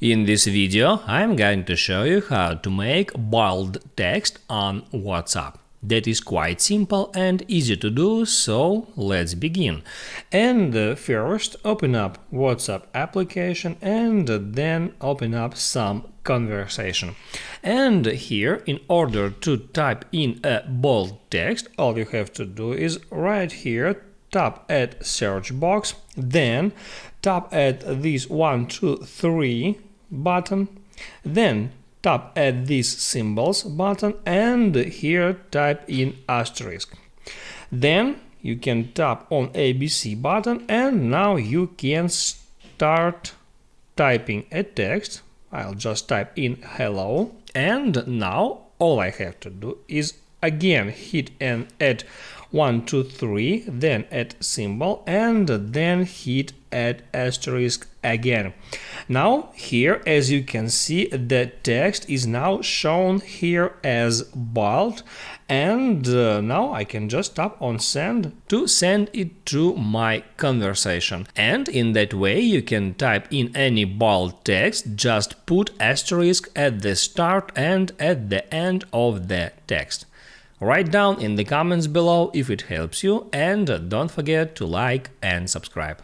In this video, I'm going to show you how to make bold text on WhatsApp. That is quite simple and easy to do, so let's begin. And first, open up WhatsApp application and then open up some conversation. And here, in order to type in a bold text, all you have to do is right here, tap at search box, then tap at this 1, 2, 3 button, then tap at these symbols button and here type in asterisk. Then you can tap on ABC button and now you can start typing a text. I'll just type in hello, and now all I have to do is again hit and add 1, 2, 3, then add symbol and then hit add asterisk again. Now here, as you can see, the text is now shown here as bold, and now I can just tap on send to send it to my conversation. And in that way you can type in any bold text, just put asterisk at the start and at the end of the text. Write down in the comments below if it helps you, and don't forget to like and subscribe.